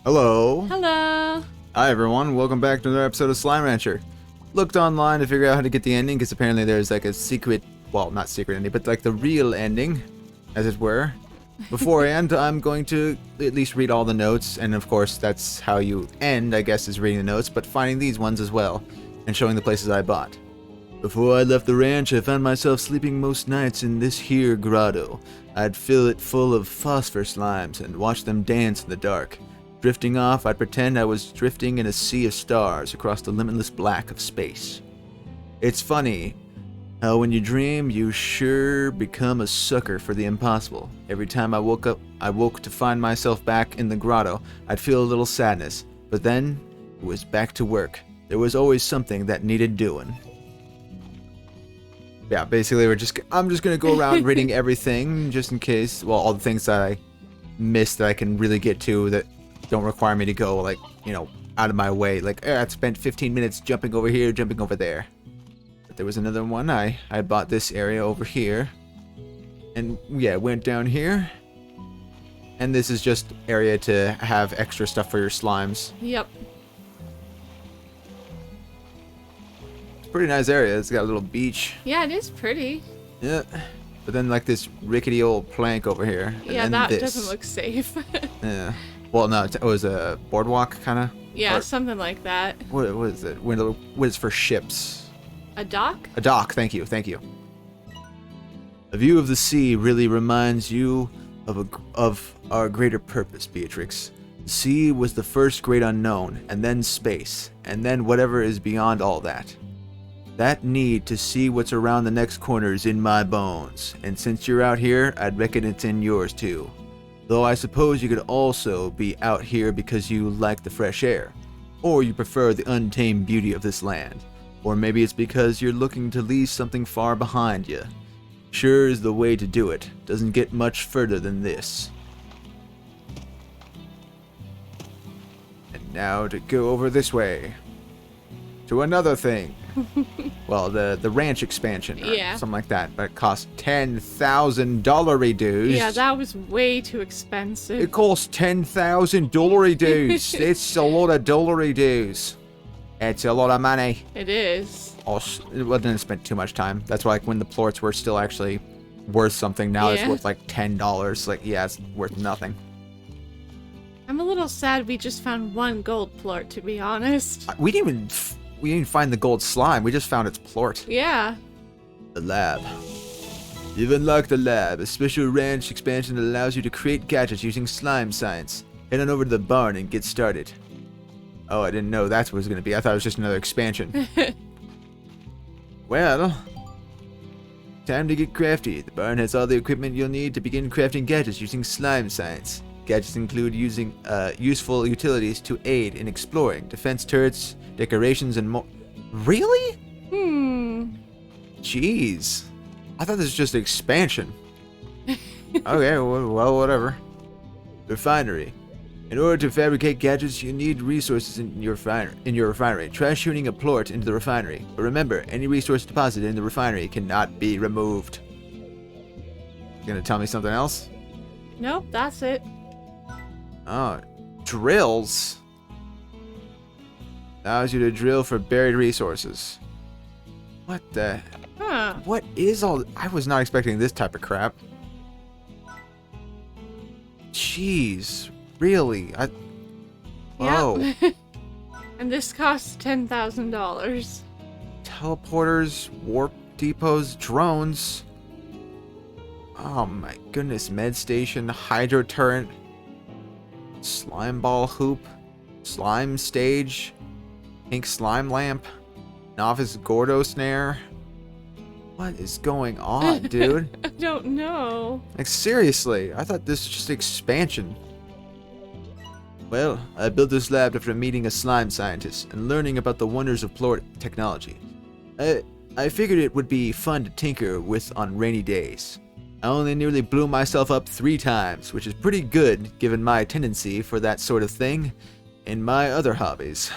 Hello. Hello. Hi everyone, welcome back to another episode of Slime Rancher. Looked online to figure out how to get the ending, because apparently there's like a secret, well, not secret ending, but like the real ending, as it were. Beforehand, I'm going to at least read all the notes, and of course that's how you end, I guess, is reading the notes, but finding these ones as well, and showing the places I bought. Before I left the ranch, I found myself sleeping most nights in this here grotto. I'd fill it full of phosphor slimes and watch them dance in the dark. Drifting off, I'd pretend I was drifting in a sea of stars across the limitless black of space. It's funny how when you dream, you sure become a sucker for the impossible. Every time I woke to find myself back in the grotto. I'd feel a little sadness, but then it was back to work. There was always something that needed doing. Yeah, basically I'm just gonna go around reading everything just in case, well, all the things that I missed that I can really get to that don't require me to go, like, you know, out of my way. Like, I spent 15 minutes jumping over here, jumping over there. But there was another one. I bought this area over here. And, yeah, went down here. And this is just area to have extra stuff for your slimes. Yep. It's a pretty nice area. It's got a little beach. Yeah, it is pretty. Yeah. But then, like, this rickety old plank over here. And Yeah, then that this. doesn't look safe. Yeah. Well, no, it was a boardwalk, kind of. Yeah, Or, something like that. what is it? What is for ships? A dock? A dock, thank you. A view of the sea really reminds you of our greater purpose, Beatrix. The sea was the first great unknown, and then space, and then whatever is beyond all that. That need to see what's around the next corner is in my bones, and since you're out here, I'd reckon it's in yours too. Though I suppose you could also be out here because you like the fresh air, or you prefer the untamed beauty of this land, or maybe it's because you're looking to leave something far behind you. Sure is the way to do it. Doesn't get much further than this. And now to go over this way. To another thing. Well, the ranch expansion or Yeah. something like that, but it cost $10,000 dues. Yeah, that was way too expensive. It costs $10,000 dues. It's a lot of dollary dues. It's a lot of money. It is. Well, didn't spend too much time. That's why, like, when the plorts were still actually worth something, now it's Yeah. worth like $10. Like, yeah, it's worth nothing. I'm a little sad we just found one gold plort, to be honest. We didn't even find the gold slime. We just found its plort. Yeah. The lab. You've unlocked the lab, a special ranch expansion that allows you to create gadgets using slime science. Head on over to the barn and get started. Oh, I didn't know that's what it was going to be. I thought it was just another expansion. Well, time to get crafty. The barn has all the equipment you'll need to begin crafting gadgets using slime science. Gadgets include using useful utilities to aid in exploring, defense turrets, decorations, and more. Really? Jeez. I thought this was just an expansion. Okay, well, whatever. Refinery. In order to fabricate gadgets, you need resources in your refinery. Try shooting a plort into the refinery. But remember, any resource deposited in the refinery cannot be removed. You gonna tell me something else? Nope, that's it. Oh, drills. Allows you to drill for buried resources. What the? Huh. What is all? I was not expecting this type of crap. Jeez, really? Yep. Oh, And this costs $10,000. teleporters, warp depots, drones. Oh my goodness, med station, hydro turret, slime ball hoop, slime stage, pink slime lamp, novice Gordo snare. What is going on, dude? I don't know. Like, seriously, I thought this was just expansion. Well, I built this lab after meeting a slime scientist and learning about the wonders of plort technology. I figured it would be fun to tinker with on rainy days. I only nearly blew myself up 3 times, which is pretty good given my tendency for that sort of thing in my other hobbies.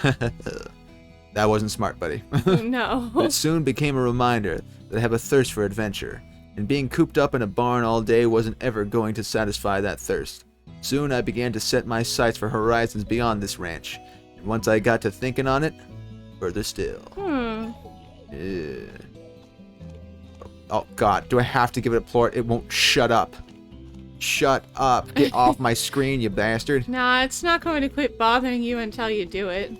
That wasn't smart, buddy. No. But it soon became a reminder that I have a thirst for adventure, and being cooped up in a barn all day wasn't ever going to satisfy that thirst. Soon I began to set my sights for horizons beyond this ranch. And once I got to thinking on it, further still. Yeah. Oh god, do I have to give it a plort? It won't shut up. Shut up. Get off my screen, you bastard. Nah, it's not going to quit bothering you until you do it.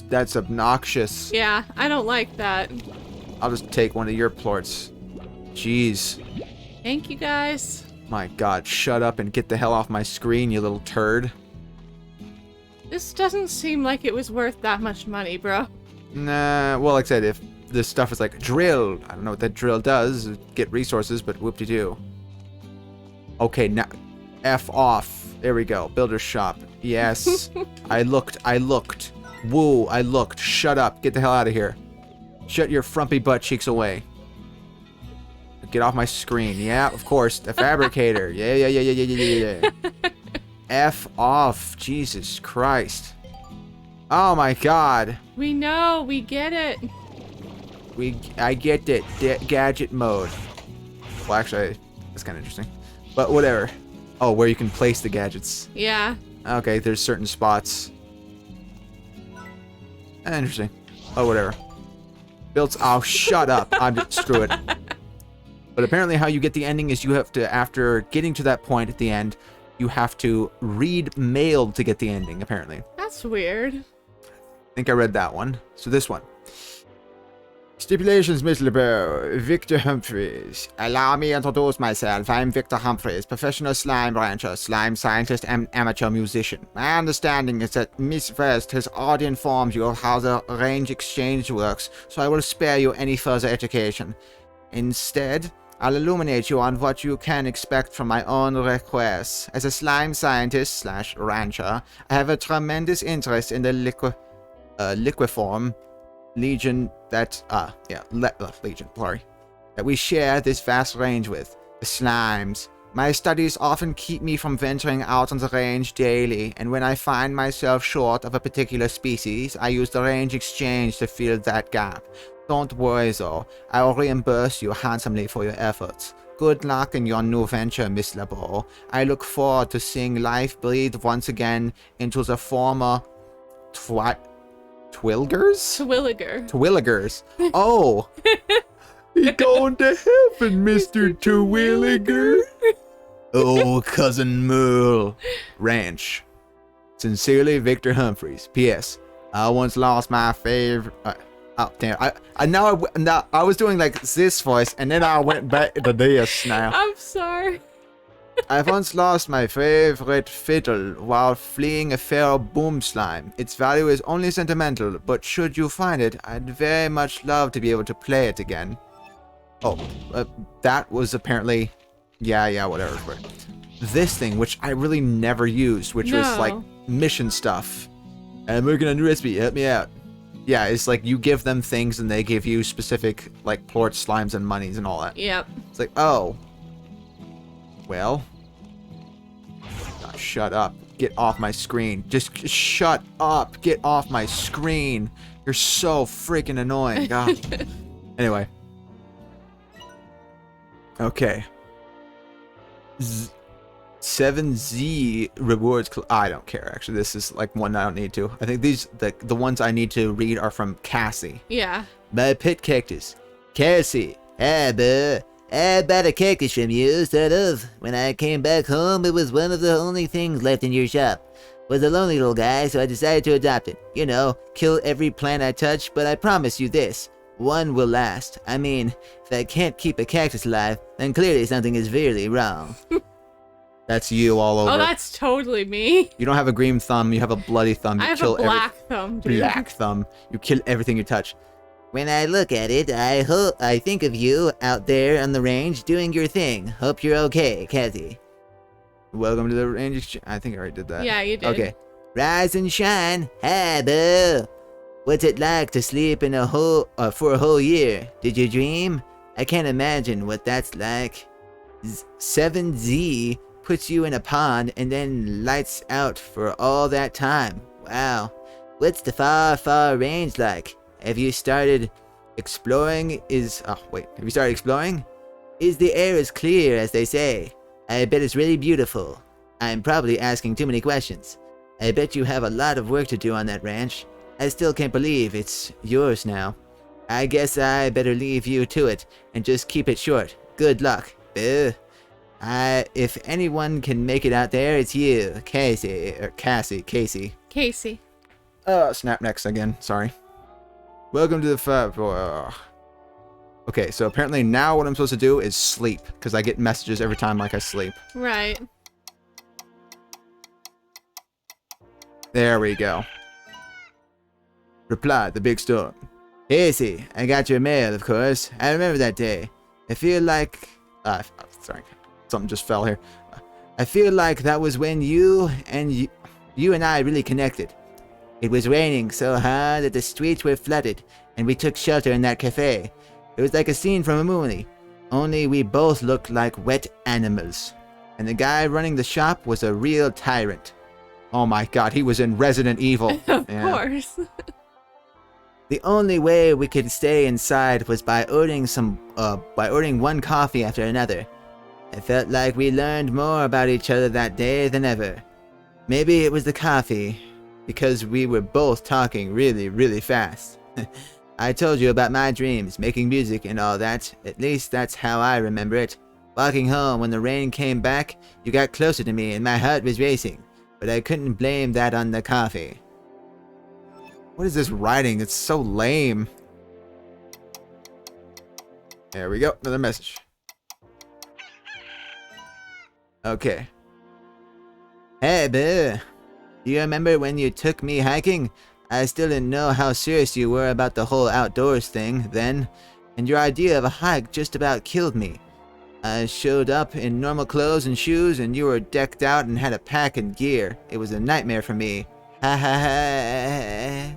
That's obnoxious. Yeah, I don't like that. I'll just take one of your plorts. Jeez. Thank you, guys. My god, shut up and get the hell off my screen, you little turd. This doesn't seem like it was worth that much money, bro. Nah, well, like I said, if this stuff is like drill, I don't know what that drill does, get resources, but whoop-de-doo. Okay, now, F off. There we go, builder's shop. Yes, I looked. Woo, I looked. Shut up, get the hell out of here. Shut your frumpy butt cheeks away. Get off my screen. Yeah, of course, the fabricator. Yeah. F off, Jesus Christ. Oh my god. We know, we get it. I get it. Gadget mode. Well, actually, that's kind of interesting. But whatever. Oh, where you can place the gadgets. Yeah. Okay, there's certain spots. Interesting. Oh, whatever. Built. Oh, shut up. Screw it. But apparently how you get the ending is you have to, after getting to that point at the end, you have to read mail to get the ending, apparently. That's weird. I think I read that one. So this one. Stipulations, Miss LeBeau. Victor Humphreys. Allow me to introduce myself. I'm Victor Humphreys, professional slime rancher, slime scientist, and amateur musician. My understanding is that Miss West has already informed you of how the range exchange works, so I will spare you any further education. Instead, I'll illuminate you on what you can expect from my own requests. As a slime scientist / rancher, I have a tremendous interest in the liqueform Legion Legion, sorry, that we share this vast range with, the slimes. My studies often keep me from venturing out on the range daily, and when I find myself short of a particular species, I use the range exchange to fill that gap. Don't worry though, I will reimburse you handsomely for your efforts. Good luck in your new venture, Miss LeBeau. I look forward to seeing life breathe once again into the former Twilligers? Oh! You're going to heaven, Mr. Twilliger. Oh, Cousin Merle. Ranch. Sincerely, Victor Humphreys. P.S. I once lost my favorite... oh, damn. I was doing like this voice, and then I went back to this now. I'm sorry. I once lost my favorite fiddle while fleeing a feral boom slime. Its value is only sentimental, but should you find it, I'd very much love to be able to play it again. Oh, that was apparently... Yeah, whatever. This thing, which I really never used, which was like mission stuff. I'm working on a recipe, help me out. Yeah, it's like you give them things and they give you specific like plorts, slimes, and monies and all that. Yep. It's like, oh. Well. God, shut up. Get off my screen. Just shut up. Get off my screen. You're so freaking annoying. God. Anyway. Okay. 7Z rewards. I don't care, actually. This is like one I don't need to. I think these, the ones I need to read are from Cassie. Yeah. My pet cactus. Cassie. Hey, boo. I bought a cactus from you, sort of. When I came back home, it was one of the only things left in your shop. Was a lonely little guy, so I decided to adopt it. You know, kill every plant I touch, but I promise you this. One will last. I mean, if I can't keep a cactus alive, then clearly something is really wrong. That's you all over. Oh, that's totally me. You don't have a green thumb, you have a bloody thumb. You I have kill a black thumb, dude. Black thumb. You kill everything you touch. When I look at it, I think of you out there on the range doing your thing. Hope you're okay, Kathy. Welcome to the range exchange. I think I already did that. Yeah, you did. Okay. Rise and shine. Hi, boo. What's it like to sleep in for a whole year? Did you dream? I can't imagine what that's like. 7Z puts you in a pond and then lights out for all that time. Wow. What's the far range like? Have you started exploring? Have you started exploring? Is the air as clear as they say? I bet it's really beautiful. I'm probably asking too many questions. I bet you have a lot of work to do on that ranch. I still can't believe it's yours now. I guess I better leave you to it and just keep it short. Good luck. If anyone can make it out there, it's you, Casey. Casey. Casey. Snap next again. Sorry. Welcome to the Okay, so apparently now what I'm supposed to do is sleep, because I get messages every time like I sleep. Right. There we go. Replied the big storm. Casey, I got your mail, of course. I remember that day. I feel like... sorry. Something just fell here. I feel like that was when you and I really connected. It was raining so hard that the streets were flooded, and we took shelter in that cafe. It was like a scene from a movie, only we both looked like wet animals. And the guy running the shop was a real tyrant. Oh my god, he was in Resident Evil. Of course. The only way we could stay inside was by ordering one coffee after another. I felt like we learned more about each other that day than ever. Maybe it was the coffee, because we were both talking really, really fast. I told you about my dreams, making music and all that. At least that's how I remember it. Walking home when the rain came back, you got closer to me and my heart was racing. But I couldn't blame that on the coffee. What is this writing? It's so lame. There we go. Another message. Okay. Hey, Boo. Do you remember when you took me hiking? I still didn't know how serious you were about the whole outdoors thing then, and your idea of a hike just about killed me. I showed up in normal clothes and shoes, and you were decked out and had a pack and gear. It was a nightmare for me. Ha ha ha.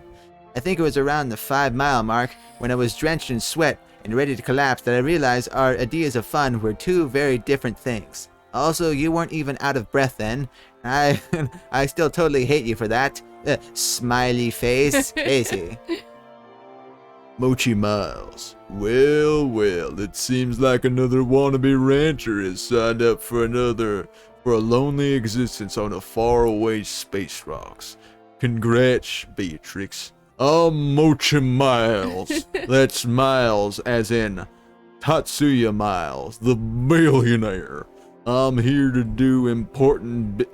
I think it was around the 5-mile mark when I was drenched in sweat and ready to collapse that I realized our ideas of fun were two very different things. Also, you weren't even out of breath then. I still totally hate you for that. Smiley face. Casey. Mochi Miles. Well, it seems like another wannabe rancher has signed up for a lonely existence on a faraway space rocks. Congrats, Beatrix. I'm Mochi Miles. That's Miles as in Tatsuya Miles, the billionaire. I'm here to do important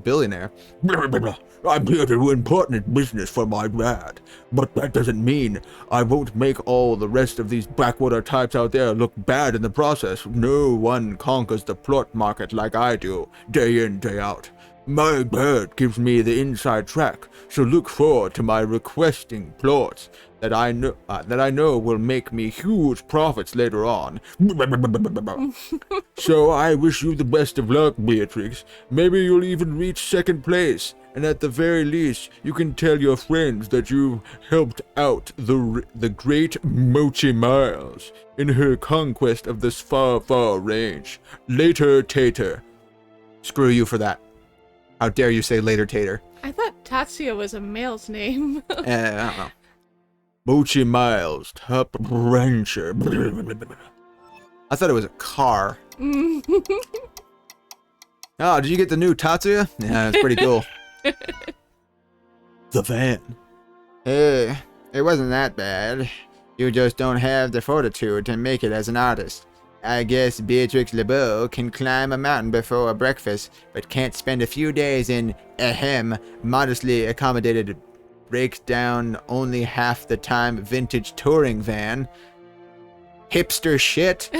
Billionaire. I'm here to do important business for my dad, but that doesn't mean I won't make all the rest of these backwater types out there look bad in the process. No one conquers the plot market like I do, day in, day out. My dad gives me the inside track, so look forward to my requesting plots that I know will make me huge profits later on. So I wish you the best of luck, Beatrix. Maybe you'll even reach second place, and at the very least, you can tell your friends that you helped out the great Mochi Miles in her conquest of this far, far range. Later, Tater. Screw you for that. How dare you say later, Tater? I thought Tatsuya was a male's name. I don't know. Mochi Miles, top rancher. I thought it was a car. Oh, did you get the new Tatsuya? Yeah, it's pretty cool. The van. Hey, it wasn't that bad. You just don't have the fortitude to make it as an artist. I guess Beatrix LeBeau can climb a mountain before breakfast, but can't spend a few days in, modestly accommodated, break down only half the time vintage touring van. Hipster shit.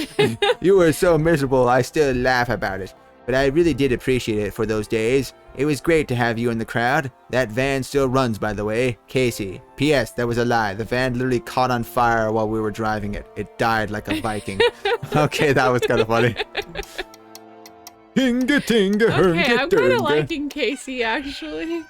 You were so miserable, I still laugh about it. But I really did appreciate it for those days. It was great to have you in the crowd. That van still runs, by the way. Casey. P.S. That was a lie. The van literally caught on fire while we were driving it. It died like a Viking. Okay, that was kind of funny. Hinga tinga Okay, I'm kind of hernga liking Casey, actually.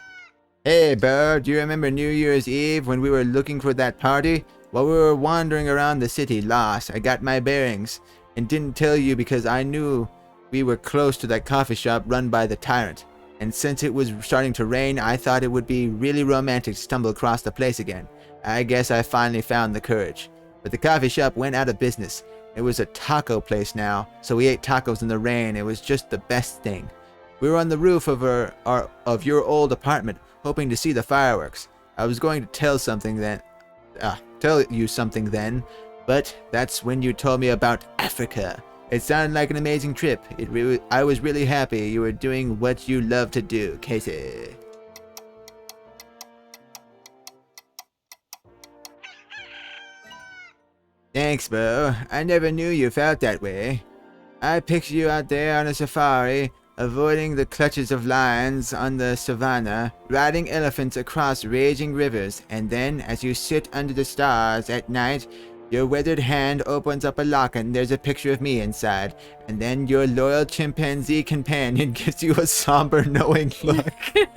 Hey, Bird, do you remember New Year's Eve when we were looking for that party? While we were wandering around the city lost, I got my bearings and didn't tell you because I knew we were close to that coffee shop run by the tyrant. And since it was starting to rain, I thought it would be really romantic to stumble across the place again. I guess I finally found the courage. But the coffee shop went out of business. It was a taco place now, so we ate tacos in the rain. It was just the best thing. We were on the roof of of your old apartment, hoping to see the fireworks. I was going to tell you something then, but that's when you told me about Africa. It sounded like an amazing trip. I was really happy you were doing what you love to do, Casey. Thanks, Bo. I never knew you felt that way. I picture you out there on a safari, avoiding the clutches of lions on the savannah, riding elephants across raging rivers, and then, as you sit under the stars at night, your weathered hand opens up a locker and there's a picture of me inside, and then your loyal chimpanzee companion gives you a somber, knowing look. Like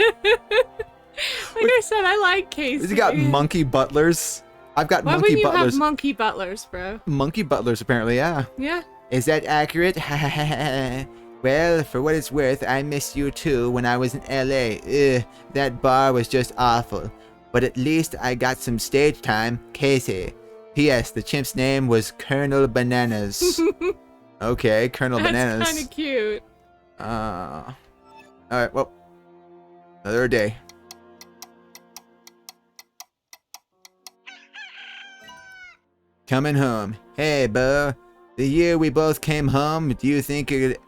I said, I like Casey. Has he got monkey butlers? I've got Why monkey would you butlers. have monkey butlers, bro? Monkey butlers, apparently, yeah. Yeah. Is that accurate? Well, for what it's worth, I missed you too when I was in LA. That bar was just awful. But at least I got some stage time. Casey. P.S. The chimp's name was Colonel Bananas. Okay, Colonel Bananas. That's kind of cute. Alright, well. Another day. Coming home. Hey, Bo. The year we both came home, do you think it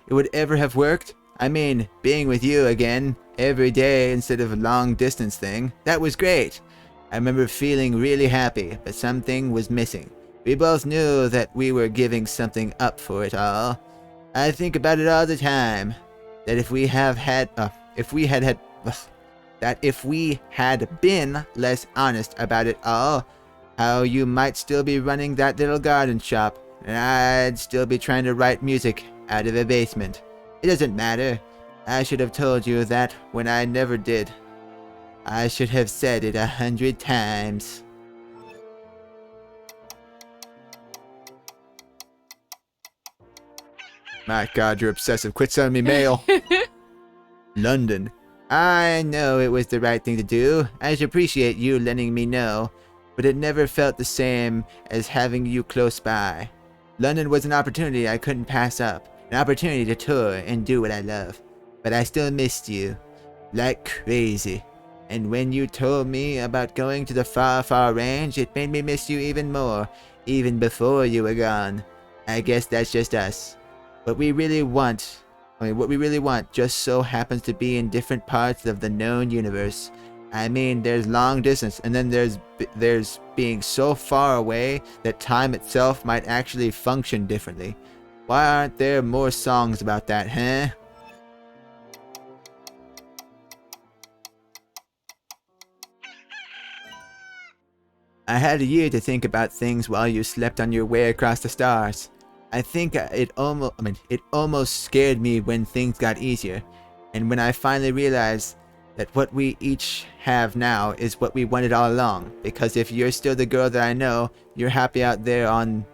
would ever have worked? I mean, being with you again, every day instead of a long distance thing. That was great. I remember feeling really happy, but something was missing. We both knew that we were giving something up for it all. I think about it all the time. That if we had been less honest about it all, how you might still be running that little garden shop, and I'd still be trying to write music out of a basement. It doesn't matter. I should have told you that when I never did. I should have said it 100 times. My God, you're obsessive. Quit sending me mail. London. I know it was the right thing to do. I appreciate you letting me know, but it never felt the same as having you close by. London was an opportunity I couldn't pass up, an opportunity to tour and do what I love. But I still missed you, like crazy. And when you told me about going to the far, far range, it made me miss you even more, even before you were gone. I guess that's just us. What we really want just so happens to be in different parts of the known universe. I mean, there's long distance, and then there's being so far away that time itself might actually function differently. Why aren't there more songs about that, huh? I had a year to think about things while you slept on your way across the stars. I think it almost scared me when things got easier, and when I finally realized that what we each have now is what we wanted all along. Because if you're still the girl that I know, you're happy out there on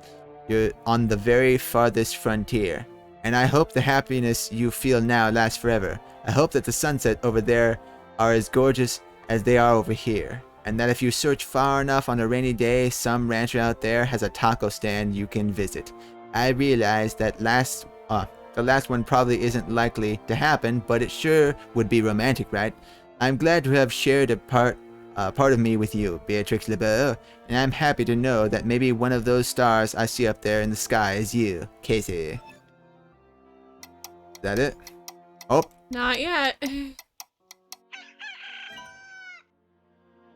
the very farthest frontier. And I hope the happiness you feel now lasts forever. I hope that the sunset over there are as gorgeous as they are over here. And that if you search far enough on a rainy day, some rancher out there has a taco stand you can visit. I realize that the last one probably isn't likely to happen, but it sure would be romantic, right? I'm glad to have shared a part of me with you, Beatrix LeBeau, and I'm happy to know that maybe one of those stars I see up there in the sky is you, Casey. Is that it? Oh. Not yet.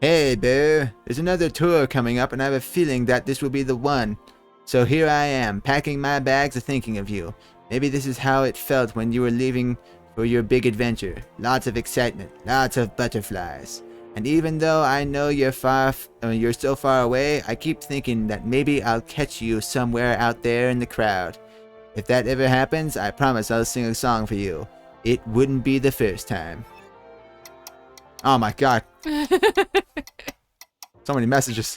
Hey, Bear. There's another tour coming up, and I have a feeling that this will be the one. So here I am, packing my bags and thinking of you. Maybe this is how it felt when you were leaving for your big adventure. Lots of excitement, lots of butterflies. And even though I know you're so far away, I keep thinking that maybe I'll catch you somewhere out there in the crowd. If that ever happens, I promise I'll sing a song for you. It wouldn't be the first time. Oh my God. So many messages.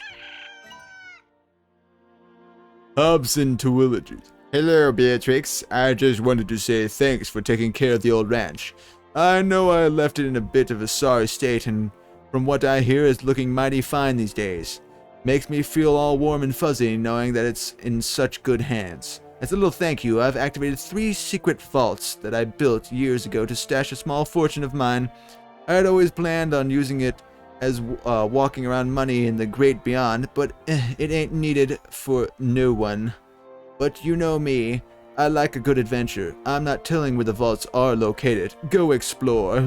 Hobson Twillogies. Hello, Beatrix. I just wanted to say thanks for taking care of the old ranch. I know I left it in a bit of a sorry state, and from what I hear, it's looking mighty fine these days. Makes me feel all warm and fuzzy knowing that it's in such good hands. As a little thank you, I've activated 3 secret vaults that I built years ago to stash a small fortune of mine. I had always planned on using it as walking around money in the great beyond, but it ain't needed for no one. But you know me, I like a good adventure. I'm not telling where the vaults are located. Go explore. Is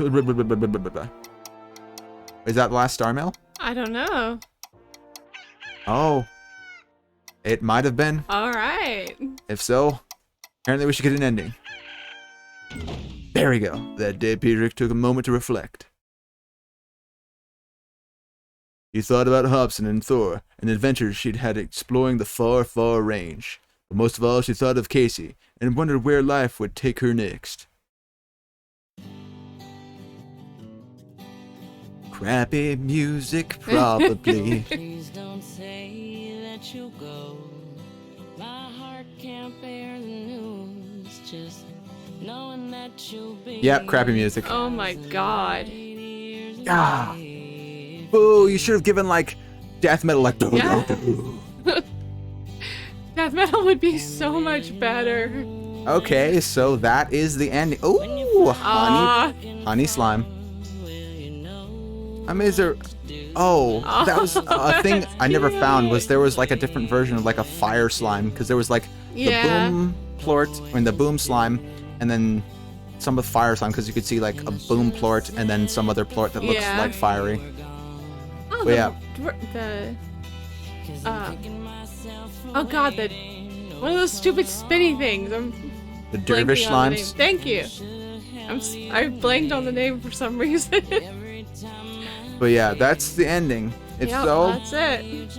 that the last star mail? I don't know. Oh. It might have been. Alright. If so, apparently we should get an ending. There we go. That day, Petrick took a moment to reflect. He thought about Hobson and Thor, and adventures she'd had exploring the far, far range. But most of all, she thought of Casey, and wondered where life would take her next. Crappy music, probably. Please don't say that you'll go. My heart can't bear the news. Just knowing that you'll be. Yep, crappy music. Oh my god. Ah. Boo, you should have given, like, death metal, like... Yeah. Death metal would be so much better. Okay, so that is the ending. Ooh, honey slime. I mean, is there... Oh, that was a thing I never found, was there was, like, a different version of, like, a fire slime, because there was, like, the Yeah. boom plort, I mean, the boom slime, and then some of the fire slime, because you could see, like, a boom plort, and then some other plort that looks, Yeah. like, fiery. Oh, But yeah. Oh god, one of those stupid spinny things. I'm The blanking dervish on the name. slimes. Thank you. I blanked on the name for some reason. But yeah, that's the ending. It's Yep, so... that's it.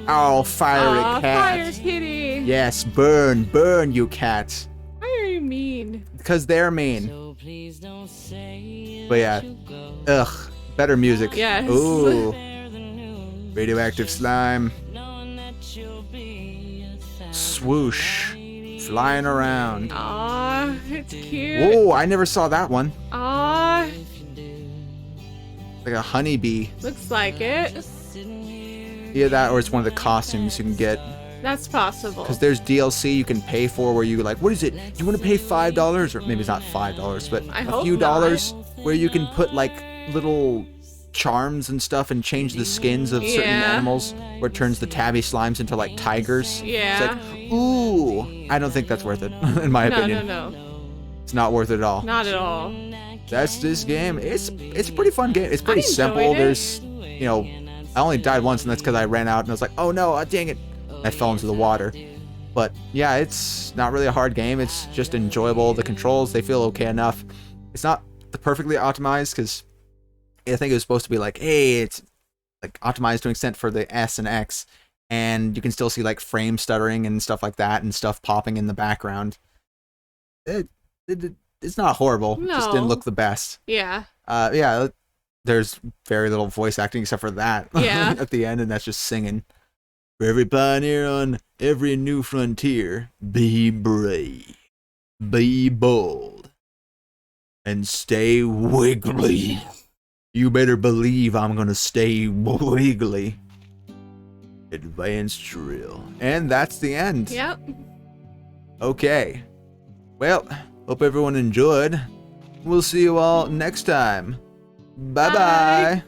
Oh, fiery Aw, cat. fire kitty. Yes, burn, burn, you cats. Why are you mean? Because they're mean. So please don't say But yeah, that you'll go. ugh, better music. Yes. Ooh, Bear the news. radioactive slime, Knowing that you'll be 1,000 swoosh, flying around. Aw, it's cute. Whoa, I never saw that one. Aw, Like a honeybee. looks like it. Either that or it's one of the costumes you can get. That's possible. Because there's DLC you can pay for where you like, what is it? Do you want to pay $5? Or maybe it's not $5, but I a hope few not. dollars where you can put like little charms and stuff and change the skins of certain Yeah. animals where it turns the tabby slimes into like tigers. Yeah. It's like, ooh, I don't think that's worth it, in my No, opinion. no, no. It's not worth it at all. Not at all. That's this game. It's a pretty fun game. It's pretty enjoyed simple. it. There's, you know, I only died once, and that's because I ran out and I was like, oh no, dang it. I fell into the water. But yeah, it's not really a hard game. It's just enjoyable. The controls, they feel okay enough. It's not the perfectly optimized because I think it was supposed to be like, hey, it's like optimized to an extent for the S and X, and you can still see like frame stuttering and stuff like that and stuff popping in the background. It's not horrible. It just didn't No. look the best. Yeah. Yeah, there's very little voice acting except for that Yeah. at the end, and that's just singing. For every pioneer on every new frontier, be brave, be bold, and stay wiggly. You better believe I'm gonna stay wiggly. Advanced drill. And that's the end. Yep. Okay. Well, hope everyone enjoyed. We'll see you all next time. Bye-bye. Bye.